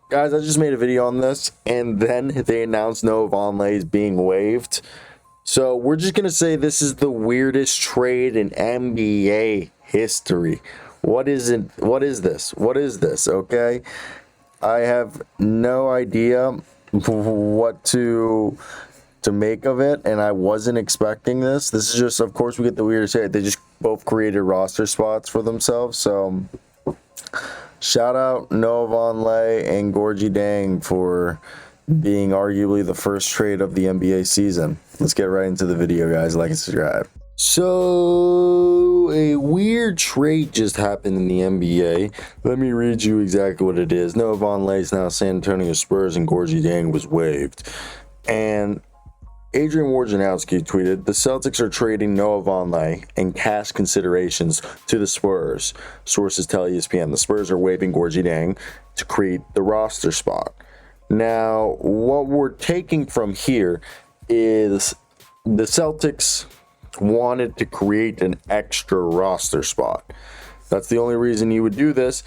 Guys, I just made a video on this, and then they announced Noah Vonleh is being waived. So we're just going to say this is the weirdest trade in NBA history. What is it? What is this? What is this? Okay. I have no idea what to make of it, and I wasn't expecting this. This is just, of course, we get the weirdest trade. They just both created roster spots for themselves. So shout out Noah Vonleh and Gorgui Dieng for being arguably the first trade of the NBA season. Let's get right into the video, guys. Like and subscribe. So, a weird trade just happened in the NBA. Let me read you exactly what it is. Noah Vonleh is now San Antonio Spurs, and Gorgui Dieng was waived. And Adrian Wojnarowski tweeted, the Celtics are trading Noah Vonleh and cash considerations to the Spurs. Sources tell ESPN the Spurs are waiving Gorgui Dieng to create the roster spot. Now, what we're taking from here is the Celtics wanted to create an extra roster spot. That's the only reason you would do this,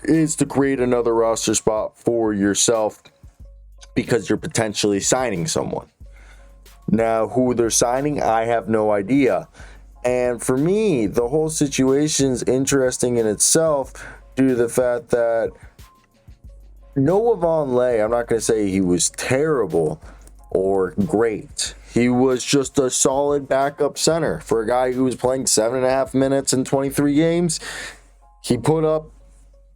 is to create another roster spot for yourself because you're potentially signing someone. Now, who they're signing, I have no idea. And for me, the whole situation's interesting in itself due to the fact that Noah Vonleh, I'm not going to say he was terrible or great. He was just a solid backup center for a guy who was playing 7.5 minutes in 23 games. He put up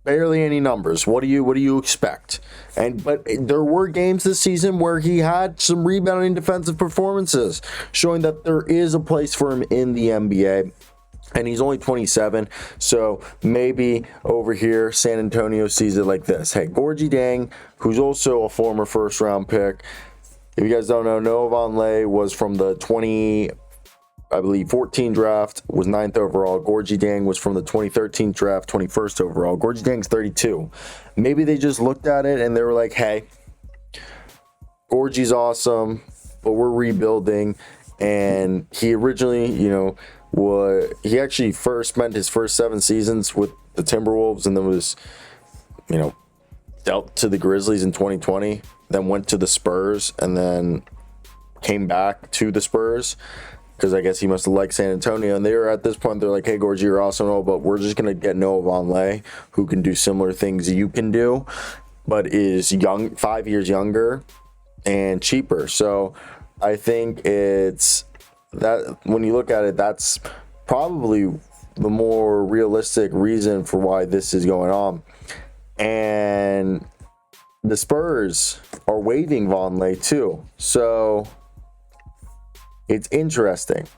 barely any numbers. What do you expect? But there were games this season where he had some rebounding defensive performances, showing that there is a place for him in the NBA. And he's only 27, so maybe over here San Antonio sees it like this. Hey, Gorgui Dieng, who's also a former first-round pick. If you guys don't know, Noah Vonleh was from the 2014 draft, was 9th overall. Gorgui Dieng was from the 2013 draft, 21st overall. Gorgui Dieng's 32. Maybe they just looked at it and they were like, hey, Gorgie's awesome, but we're rebuilding. And he originally, he actually spent his first 7 seasons with the Timberwolves and then was, dealt to the Grizzlies in 2020, then went to the Spurs and then came back to the Spurs because I guess he must have liked San Antonio. And they were at this point, they're like, hey, Gorgie, you're awesome, but we're just going to get Noah Vonleh, who can do similar things you can do, but is 5 years younger and cheaper. So I think it's that when you look at it, that's probably the more realistic reason for why this is going on. And the Spurs are waiving Vonleh too. So it's interesting.